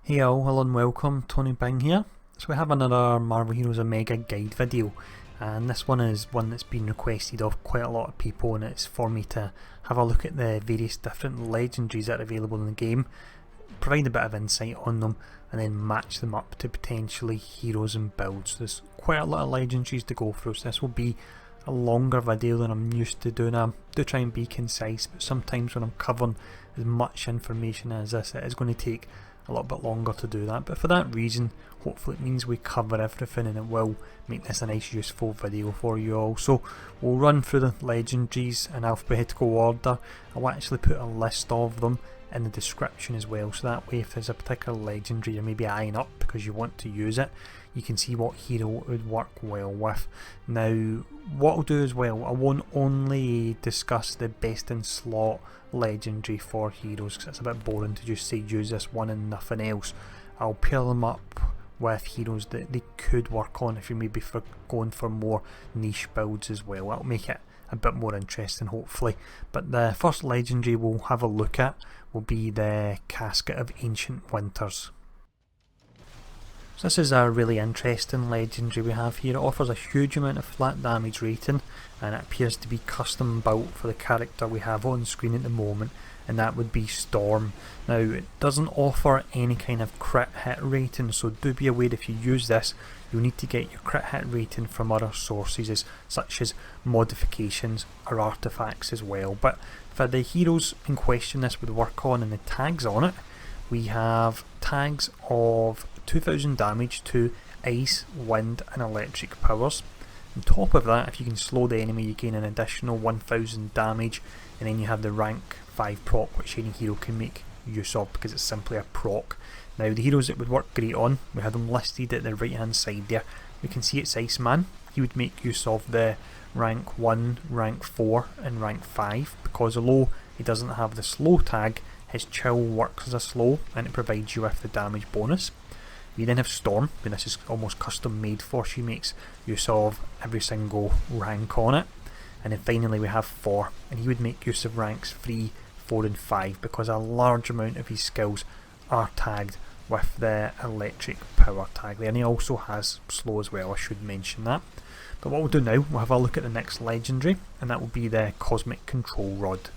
Hey all, hello and welcome, Tony Bing here. So we have another Marvel Heroes Omega guide video, and this one is one that's been requested of quite a lot of people, and it's for me to have a look at the various different legendaries that are available in the game, provide a bit of insight on them, and then match them up to potentially heroes and builds. So there's quite a lot of legendaries to go through, so this will be a longer video than I'm used to doing. I do try and be concise, but sometimes when I'm covering as much information as this, it is going to take a little bit longer to do that, but for that reason hopefully it means we cover everything and it will make this a nice useful video for you all. So we'll run through the legendaries in alphabetical order. I'll actually put a list of them in the description as well, so that way if there's a particular legendary you're maybe eyeing up because you want to use it, you can see what hero it would work well with. Now what I'll do as well, I won't only discuss the best in slot legendary for heroes because it's a bit boring to just say use this one and nothing else. I'll pair them up with heroes that they could work on if you're maybe going for more niche builds as well. That'll make it a bit more interesting hopefully. But the first legendary we'll have a look at will be the Casket of Ancient Winters. So this is a really interesting legendary we have here. It offers a huge amount of flat damage rating, and it appears to be custom built for the character we have on screen at the moment, and that would be Storm. Now it doesn't offer any kind of crit hit rating, so do be aware if you use this you'll need to get your crit hit rating from other sources such as modifications or artifacts as well. But for the heroes in question this would work on and the tags on it, we have tags of 2000 damage to ice, wind and electric powers. On top of that, if you can slow the enemy you gain an additional 1000 damage, and then you have the rank 5 proc which any hero can make use of because it's simply a proc. Now the heroes it would work great on, we have them listed at the right hand side there. We can see it's Iceman. He would make use of the rank 1, rank 4 and rank 5 because although he doesn't have the slow tag, his chill works as a slow and it provides you with the damage bonus. We then have Storm, and this is almost custom made for. She makes use of every single rank on it. And then finally we have Thor, and he would make use of ranks 3, 4 and 5 because a large amount of his skills are tagged with the electric power tag there, and he also has slow as well, I should mention that. But what we'll do now, we'll have a look at the next legendary, and that will be the Cosmic Control Rod.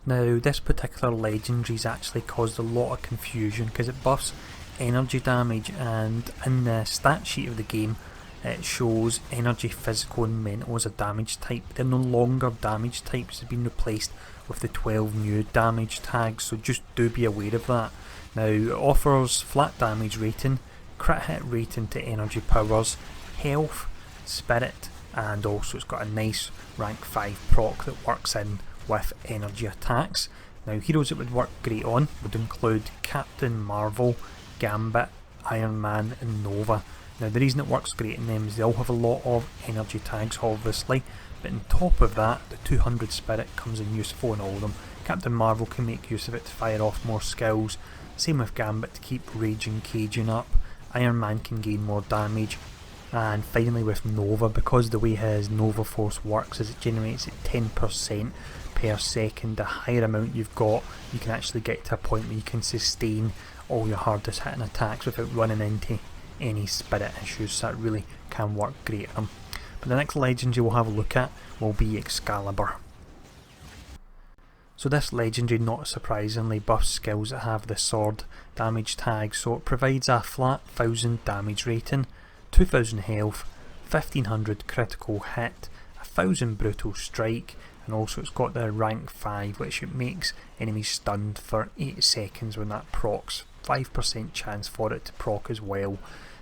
Now this particular legendary's actually caused a lot of confusion because it buffs energy damage, and in the stat sheet of the game it shows energy, physical and mental as a damage type. They're no longer damage types, they've been replaced with the 12 new damage tags, so just do be aware of that. Now it offers flat damage rating, crit hit rating to energy powers, health, spirit, and also it's got a nice rank 5 proc that works in with energy attacks. Now heroes it would work great on would include Captain Marvel, Gambit, Iron Man and Nova. Now the reason it works great in them is they all have a lot of energy tags obviously, but on top of that the 200 spirit comes in useful in all of them. Captain Marvel can make use of it to fire off more skills, same with Gambit to keep rage and caging up, Iron Man can gain more damage, and finally with Nova, because the way his Nova Force works is it generates at 10% per second. The higher amount you've got, you can actually get to a point where you can sustain all your hardest hitting attacks without running into any spirit issues, so that really can work great at them. But the next legendary we'll have a look at will be Excalibur. So this legendary, not surprisingly, buffs skills that have the sword damage tag, so it provides a flat 1000 damage rating, 2000 health, 1500 critical hit, 1000 brutal strike, and also it's got the rank 5 which it makes enemies stunned for 8 seconds when that procs, 5% chance for it to proc as well.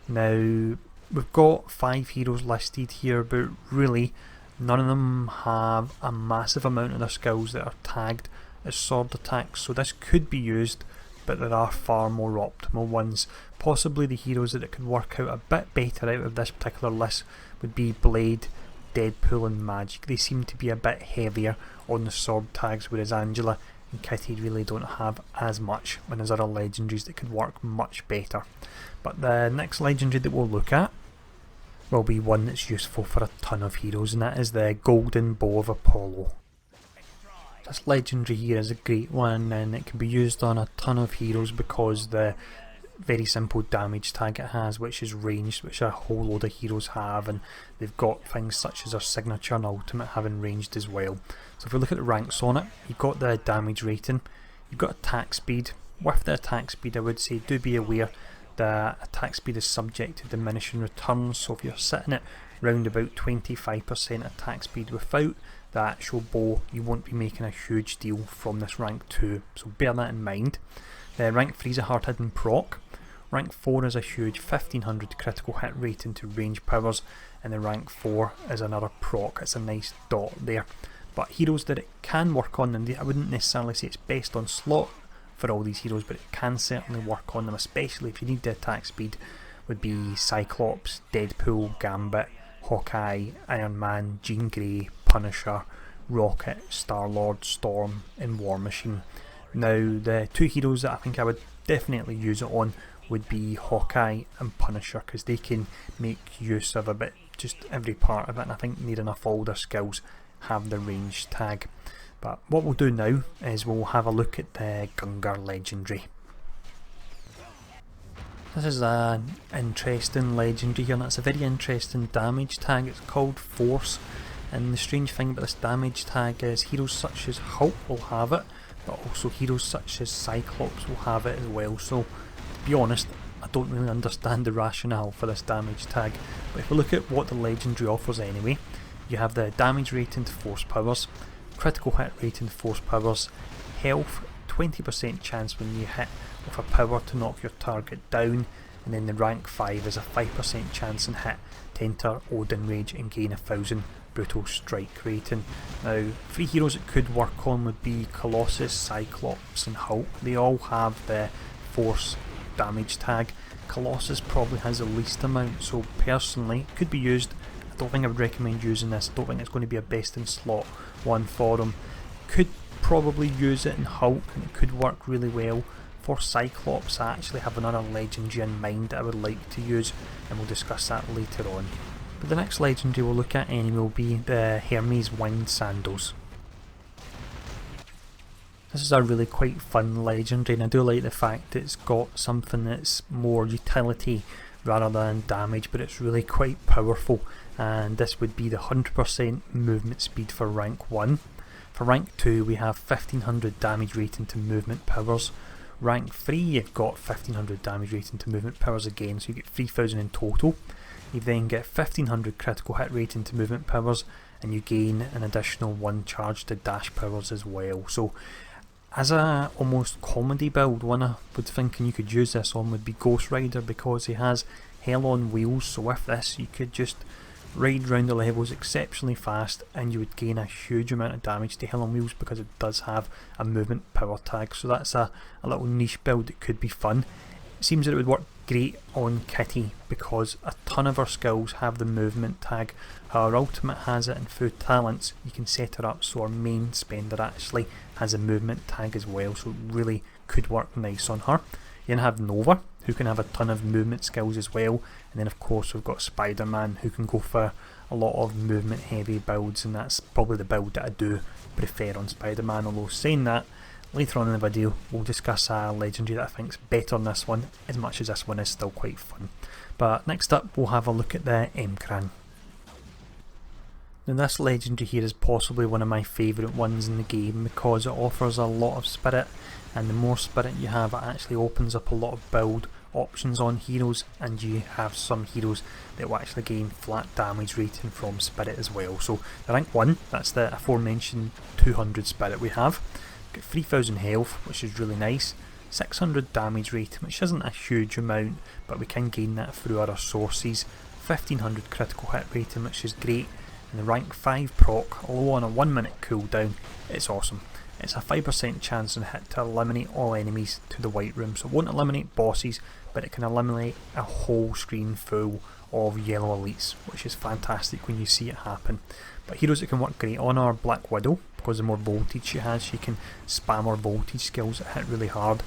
Now we've got 5 heroes listed here, but really none of them have a massive amount of their skills that are tagged as sword attacks, so this could be used, but there are far more optimal ones. Possibly the heroes that it could work out a bit better out of this particular list would be Blade, Deadpool and Magic. They seem to be a bit heavier on the sword tags, whereas Angela and Kitty really don't have as much, when there's other legendaries that could work much better. But the next legendary that we'll look at will be one that's useful for a ton of heroes, and that is the Golden Bow of Apollo. This legendary here is a great one, and it can be used on a ton of heroes because the very simple damage tag it has, which is ranged, which a whole load of heroes have, and they've got things such as their signature and ultimate having ranged as well. So if we look at the ranks on it, you've got the damage rating, you've got attack speed. With the attack speed, I would say do be aware that attack speed is subject to diminishing returns, so if you're sitting at round about 25% attack speed without the actual bow, you won't be making a huge deal from this rank 2, so bear that in mind. Rank 3 is a hard hidden proc. Rank 4 is a huge 1500 critical hit rate into range powers, and the rank 4 is another proc. It's a nice dot there. But heroes that it can work on, and I wouldn't necessarily say it's best on slot for all these heroes, but it can certainly work on them, especially if you need the attack speed, would be Cyclops, Deadpool, Gambit, Hawkeye, Iron Man, Jean Grey, Punisher, Rocket, Star-Lord, Storm and War Machine. Now the two heroes that I think I would definitely use it on would be Hawkeye and Punisher, because they can make use of a bit just every part of it, and I think near enough all their skills have the range tag. But what we'll do now is we'll have a look at the Gungir legendary. This is an interesting legendary here, and it's a very interesting damage tag. It's called Force, and the strange thing about this damage tag is heroes such as Hulk will have it, but also heroes such as Cyclops will have it as well. So to be honest, I don't really understand the rationale for this damage tag, but if we look at what the legendary offers anyway, you have the damage rating to force powers, critical hit rating to force powers, health, 20% chance when you hit with a power to knock your target down, and then the rank 5 is a 5% chance in hit to enter Odin Rage and gain 1000 brutal strike rating. Now, 3 heroes it could work on would be Colossus, Cyclops and Hulk. They all have the force damage tag. Colossus probably has the least amount, so personally it could be used. I don't think I would recommend using this. I don't think it's going to be a best in slot one for him. Could probably use it in Hulk, and it could work really well. For Cyclops, I actually have another legendary in mind that I would like to use, and we'll discuss that later on. But the next legendary we'll look at anyway will be the Hermes Winged Sandals. This is a really quite fun legendary, and I do like the fact that it's got something that's more utility rather than damage, but it's really quite powerful, and this would be the 100% movement speed for rank 1. For rank 2 we have 1500 damage rating to movement powers. Rank 3 you've got 1500 damage rating to movement powers again, so you get 3000 in total. You then get 1500 critical hit rating to movement powers, and you gain an additional 1 charge to dash powers as well. So as a almost comedy build, one I would think you could use this on would be Ghost Rider, because he has hell on wheels. So with this you could just ride round the levels exceptionally fast, and you would gain a huge amount of damage to hell on wheels because it does have a movement power tag. So that's a little niche build that could be fun. It seems that it would work great on Kitty because a ton of her skills have the movement tag. Her ultimate has it, and through talents you can set her up so her main spender actually has a movement tag as well, so it really could work nice on her. You then have Nova, who can have a ton of movement skills as well, and then of course we've got Spider-Man, who can go for a lot of movement heavy builds, and that's probably the build that I do prefer on Spider-Man. Although saying that, later on in the video we'll discuss a legendary that I think's better than this one, as much as this one is still quite fun. But next up we'll have a look at the Emkran. Now this legendary here is possibly one of my favourite ones in the game because it offers a lot of spirit, and the more spirit you have, it actually opens up a lot of build options on heroes, and you have some heroes that will actually gain flat damage rating from spirit as well. So the rank 1, that's the aforementioned 200 spirit we have. Got 3000 health, which is really nice, 600 damage rating, which isn't a huge amount, but we can gain that through other sources, 1500 critical hit rating, which is great, and the rank 5 proc, although on a 1 minute cooldown, it's awesome. It's a 5% chance on hit to eliminate all enemies to the White Room, so it won't eliminate bosses, but it can eliminate a whole screen full of yellow elites, which is fantastic when you see it happen. But heroes that can work great on are Black Widow, because the more voltage she has, she can spam her voltage skills that hit really hard.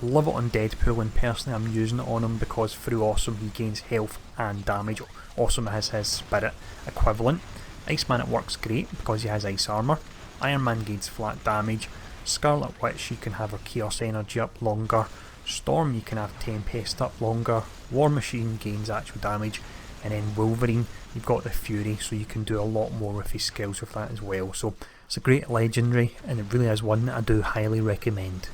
I love it on Deadpool, and personally I'm using it on him because through Awesome he gains health and damage. Awesome has his spirit equivalent. Iceman, it works great because he has ice armour. Iron Man gains flat damage, Scarlet Witch you can have her Chaos Energy up longer, Storm you can have Tempest up longer, War Machine gains actual damage, and then Wolverine you've got the Fury, so you can do a lot more with his skills with that as well. So it's a great legendary, and it really is one that I do highly recommend.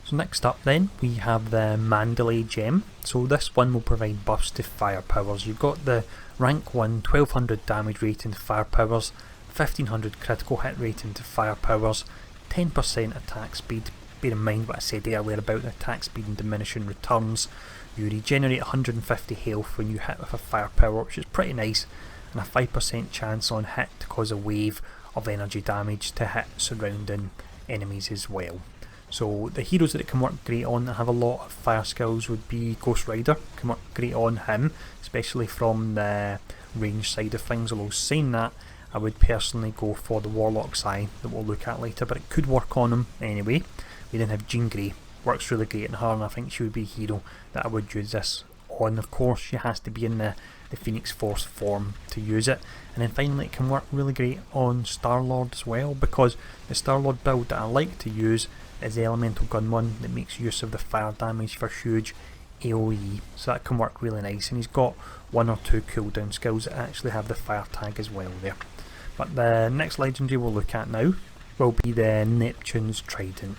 So next up then we have the Mandalay Gem. So this one will provide buffs to fire powers. You've got the rank 1 1200 damage rating to fire powers, 1500 critical hit rating to fire powers, 10% attack speed. Bear in mind what I said earlier about the attack speed and diminishing returns. You regenerate 150 health when you hit with a fire power, which is pretty nice, and a 5% chance on hit to cause a wave of energy damage to hit surrounding enemies as well. So the heroes that it can work great on that have a lot of fire skills would be Ghost Rider, can work great on him, especially from the range side of things, although saying that I would personally go for the Warlock's Eye that we'll look at later, but it could work on him anyway. We then have Jean Grey, works really great on her, and I think she would be a hero that I would use this on. Of course she has to be in the Phoenix Force form to use it. And then finally it can work really great on Star-Lord as well, because the Star-Lord build that I like to use is the Elemental Gun one that makes use of the fire damage for huge AoE, so that can work really nice, and he's got 1 or 2 cooldown skills that actually have the fire tag as well there. But the next legendary we'll look at now will be the Neptune's Trident.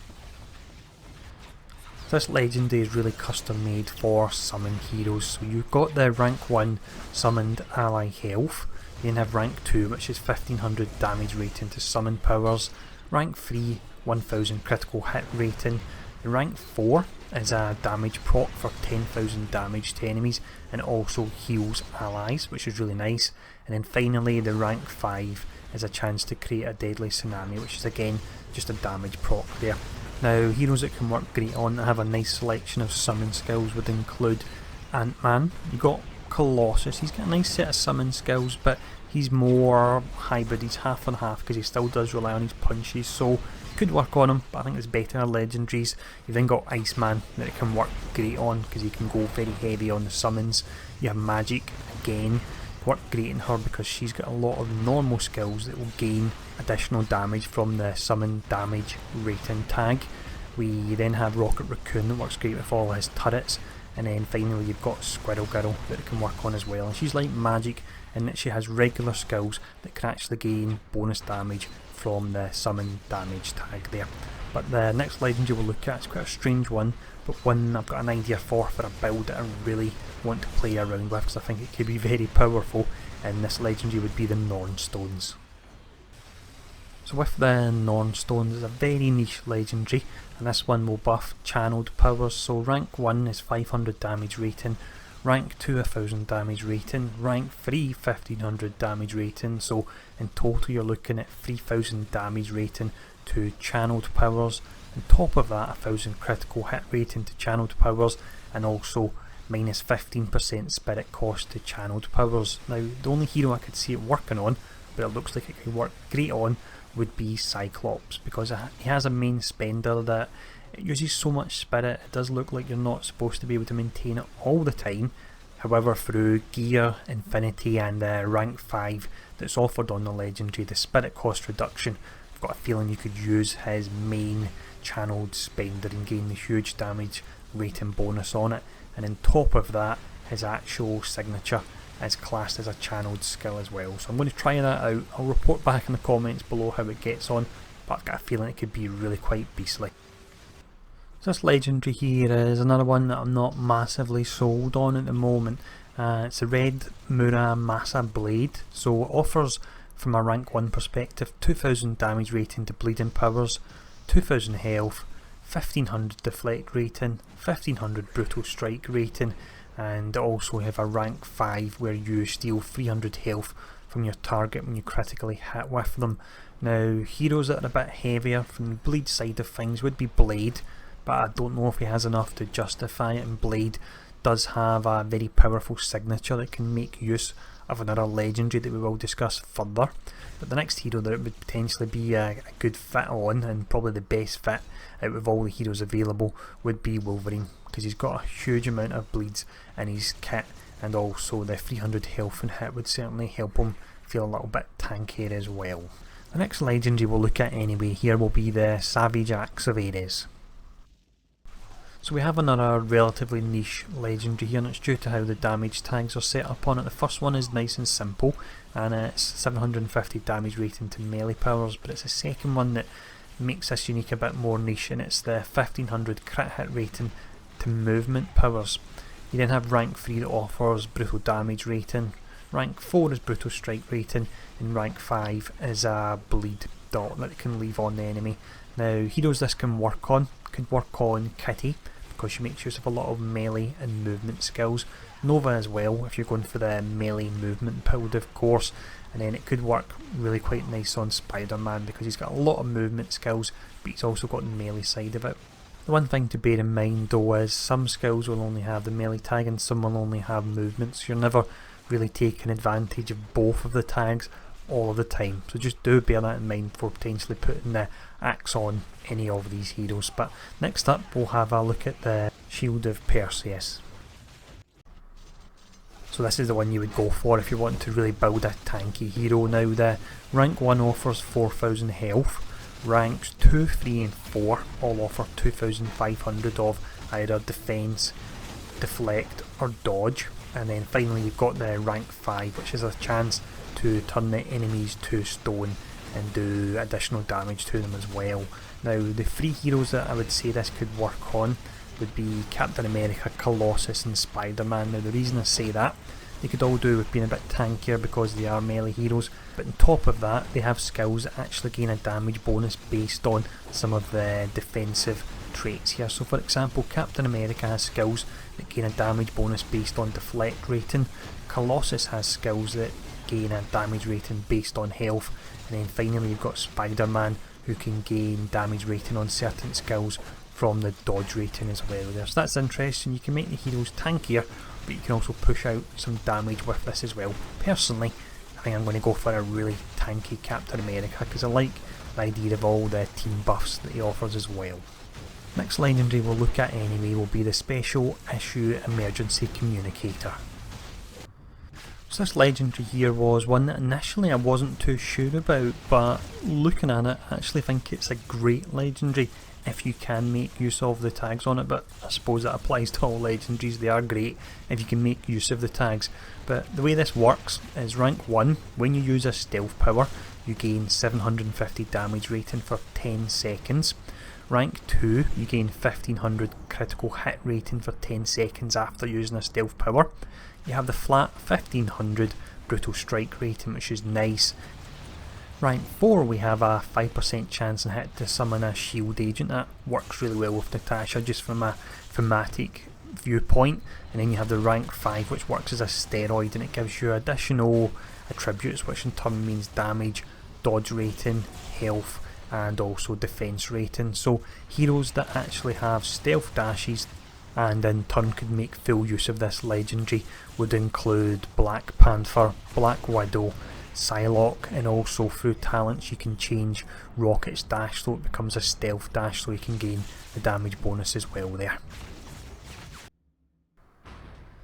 This legendary is really custom made for summon heroes. So you've got the rank 1 summoned ally health, you then have rank 2 which is 1500 damage rating to summon powers, rank 3 1000 critical hit rating, the rank 4 is a damage proc for 10,000 damage to enemies and also heals allies, which is really nice. And then finally the rank 5 is a chance to create a deadly tsunami, which is again just a damage proc there. Now heroes that can work great on that have a nice selection of summon skills would include Ant-Man. You've got Colossus, he's got a nice set of summon skills, but he's more hybrid, he's half and half because he still does rely on his punches, so could work on him, but I think it's better in legendaries. You've then got Iceman that it can work great on because he can go very heavy on the summons. You have Magic again, work great in her because she's got a lot of normal skills that will gain additional damage from the summon damage rating tag. We then have Rocket Raccoon that works great with all his turrets, and then finally you've got Squirrel Girl that it can work on as well, and she's like Magic in that she has regular skills that can actually gain bonus damage from the summon damage tag there. But the next legendary we'll look at is quite a strange one, but one I've got an idea for a build that I really want to play around with because I think it could be very powerful, and this legendary would be the Norn Stones. So with the Norn Stones, it's a very niche legendary, and this one will buff channeled powers. So rank 1 is 500 damage rating, rank 2 1000 damage rating, rank 3 1500 damage rating, so in total you're looking at 3000 damage rating to channeled powers. On top of that, 1000 critical hit rating to channeled powers, and also minus 15% spirit cost to channeled powers. Now the only hero I could see it working on, but it looks like it could work great on, would be Cyclops, because he has a main spender that it uses so much spirit, it does look like you're not supposed to be able to maintain it all the time. However, through gear, infinity and rank 5 that's offered on the legendary, the spirit cost reduction, I've got a feeling you could use his main channeled spender and gain the huge damage rating bonus on it, and on top of that his actual signature is classed as a channeled skill as well. So I'm going to try that out. I'll report back in the comments below how it gets on, but I've got a feeling it could be really quite beastly. So this legendary here is another one that I'm not massively sold on at the moment. It's a red Muramasa Blade, so it offers from a rank 1 perspective 2000 damage rating to bleeding powers, 2000 health, 1500 deflect rating, 1500 brutal strike rating, and also have a rank 5 where you steal 300 health from your target when you critically hit with them. Now heroes that are a bit heavier from the bleed side of things would be Blade, but I don't know if he has enough to justify it, and Blade does have a very powerful signature that can make use of another legendary that we will discuss further. But the next hero that it would potentially be a good fit on, and probably the best fit out of all the heroes available, would be Wolverine, because he's got a huge amount of bleeds in his kit, and also the 300 health and hit would certainly help him feel a little bit tankier as well. The next legendary we'll look at anyway here will be the Savage Axe of Ares. So we have another relatively niche legendary here, and it's due to how the damage tags are set up on it. The first one is nice and simple, and it's 750 damage rating to melee powers, but it's the second one that makes this unique a bit more niche, and it's the 1500 crit hit rating to movement powers. You then have rank 3 that offers brutal damage rating, rank 4 is brutal strike rating, and rank 5 is a bleed dot that it can leave on the enemy. Now heroes this can work on, could work on Kitty, because she makes use of a lot of melee and movement skills. Nova as well, if you're going for the melee movement build of course, and then it could work really quite nice on Spider-Man because he's got a lot of movement skills, but he's also got the melee side of it. The one thing to bear in mind though is some skills will only have the melee tag and some will only have movement, so you're never really taking advantage of both of the tags all of the time, so just do bear that in mind for potentially putting the axe on any of these heroes. But next up we'll have a look at the Shield of Perseus. So this is the one you would go for if you want to really build a tanky hero. Now the rank 1 offers 4000 health, ranks 2, 3 and 4 all offer 2500 of either defense, deflect or dodge, and then finally you've got the rank 5 which is a chance to turn the enemies to stone and do additional damage to them as well. Now the 3 heroes that I would say this could work on would be Captain America, Colossus and Spider-Man. Now the reason I say that, they could all do with being a bit tankier because they are melee heroes, but on top of that they have skills that actually gain a damage bonus based on some of the defensive traits here. So for example, Captain America has skills that gain a damage bonus based on deflect rating, Colossus has skills that gain a damage rating based on health, and then finally you've got Spider-Man who can gain damage rating on certain skills from the dodge rating as well there. So that's interesting, you can make the heroes tankier but you can also push out some damage with this as well. Personally I think I'm going to go for a really tanky Captain America because I like the idea of all the team buffs that he offers as well. Next legendary we'll look at anyway will be the Special Issue Emergency Communicator. So this legendary here was one that initially I wasn't too sure about, but looking at it I actually think it's a great legendary if you can make use of the tags on it, but I suppose that applies to all legendaries. They are great if you can make use of the tags. But the way this works is rank 1, when you use a stealth power you gain 750 damage rating for 10 seconds. Rank 2 you gain 1500 critical hit rating for 10 seconds after using a stealth power. You have the flat 1500 brutal strike rating, which is nice. Rank 4 we have a 5% chance in hit to summon a shield agent. That works really well with Natasha just from a thematic viewpoint. And then you have the rank 5 which works as a steroid and it gives you additional attributes which in turn means damage, dodge rating, health and also defense rating. So heroes that actually have stealth dashes and in turn could make full use of this legendary would include Black Panther, Black Widow, Psylocke, and also through talents you can change Rocket's dash so it becomes a stealth dash so you can gain the damage bonus as well there.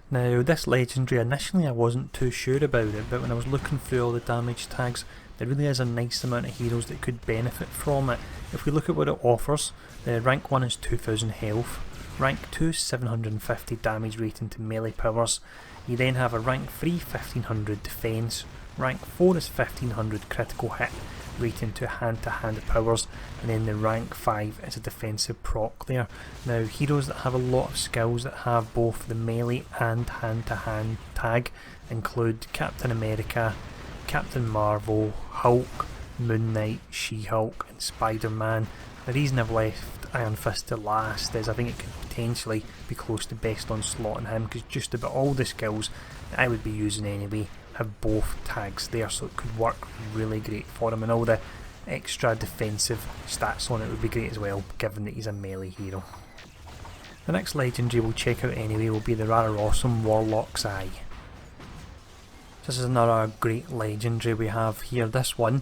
Now this legendary initially I wasn't too sure about it, but when I was looking through all the damage tags there really is a nice amount of heroes that could benefit from it. If we look at what it offers, the rank 1 is 2000 health, rank 2 is 750 damage rating to melee powers, you then have a rank 3 1500 defense, rank 4 is 1500 critical hit rating to hand powers, and then the rank 5 is a defensive proc there. Now heroes that have a lot of skills that have both the melee and hand to hand tag include Captain America, Captain Marvel, Hulk, Moon Knight, She-Hulk and Spider-Man. The reason I've left Iron Fist to last is I think it could potentially be close to best on slot on him because just about all the skills that I would be using anyway have both tags there, so it could work really great for him, and all the extra defensive stats on it would be great as well given that he's a melee hero. The next legendary we'll check out anyway will be the rather awesome Warlock's Eye. This is another great legendary we have here. This one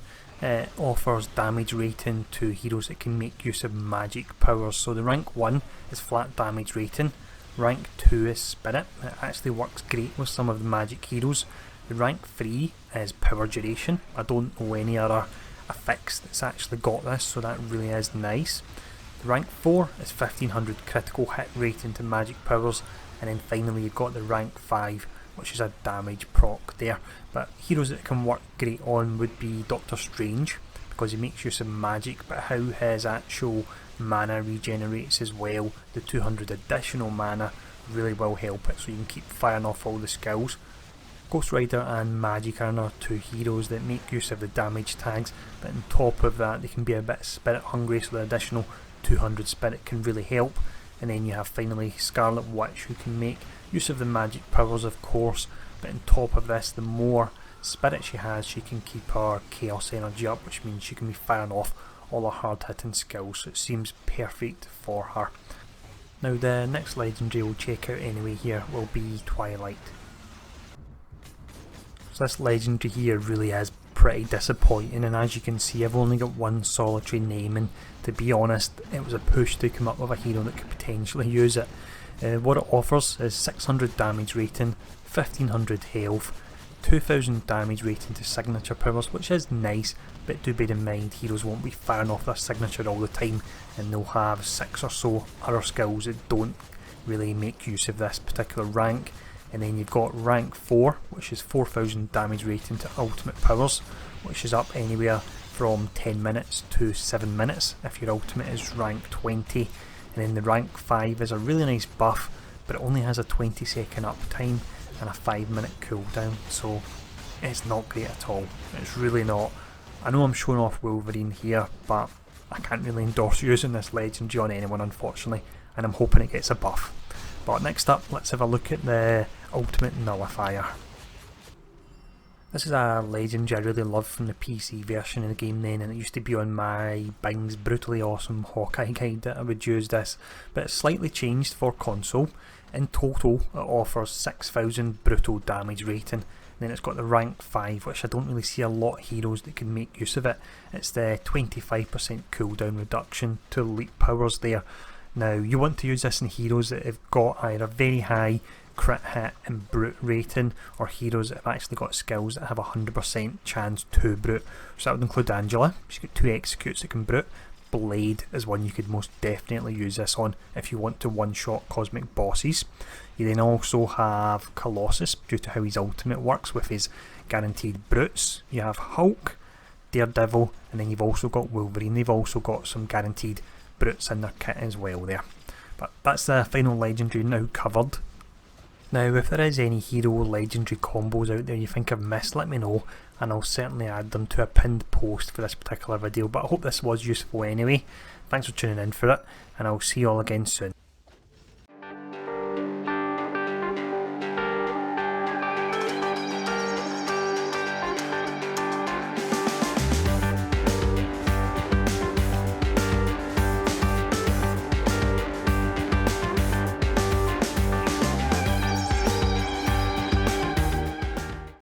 offers damage rating to heroes that can make use of magic powers. So the rank 1 is flat damage rating, rank 2 is spirit, it actually works great with some of the magic heroes. The rank 3 is power duration. I don't know any other a fix that's actually got this, so that really is nice. The rank 4 is 1500 critical hit rate into magic powers, and then finally you've got the rank 5, which is a damage proc there. But heroes that can work great on would be Doctor Strange, because he makes use of magic, but how his actual mana regenerates as well, the 200 additional mana really will help it, so you can keep firing off all the skills. Ghost Rider and Magic are another two heroes that make use of the damage tags, but on top of that they can be a bit spirit hungry, so the additional 200 spirit can really help. And then you have finally Scarlet Witch, who can make use of the magic powers of course, but on top of this, the more spirit she has, she can keep her chaos energy up, which means she can be firing off all her hard hitting skills, so it seems perfect for her. Now the next legendary we'll check out anyway here will be Twilight. So this legendary here really is pretty disappointing, and as you can see I've only got one solitary name, and to be honest it was a push to come up with a hero that could potentially use it. What it offers is 600 damage rating, 1500 health, 2000 damage rating to signature powers, which is nice, but do bear in mind heroes won't be firing off their signature all the time, and they'll have 6 or so other skills that don't really make use of this particular rank. And then you've got rank 4, which is 4000 damage rating to ultimate powers, which is up anywhere from 10 minutes to 7 minutes if your ultimate is rank 20. And then the rank 5 is a really nice buff, but it only has a 20-second uptime and a 5-minute cooldown, so it's not great at all. It's really not. I know I'm showing off Wolverine here, but I can't really endorse using this legendary on anyone unfortunately, and I'm hoping it gets a buff. But next up, let's have a look at the ultimate Nullifier. This is a legendary I really love from the PC version of the game then, and it used to be on my Bing's brutally awesome Hawkeye guide that I would use this, but it's slightly changed for console. In total it offers 6000 brutal damage rating, and then it's got the rank 5, which I don't really see a lot of heroes that can make use of it. It's the 25% cooldown reduction to elite powers there. Now you want to use this in heroes that have got either very high crit hit and brute rating, or heroes that have actually got skills that have a 100% chance to brute. So that would include Angela, she's got 2 executes that can brute. Blade is one you could most definitely use this on if you want to one-shot cosmic bosses. You then also have Colossus, due to how his ultimate works with his guaranteed brutes. You have Hulk, Daredevil, and then you've also got Wolverine. They've also got some guaranteed brutes in their kit as well there. But that's the final legendary now covered. Now if there is any hero legendary combos out there you think I've missed, let me know, and I'll certainly add them to a pinned post for this particular video. But I hope this was useful anyway. Thanks for tuning in for it, and I'll see you all again soon.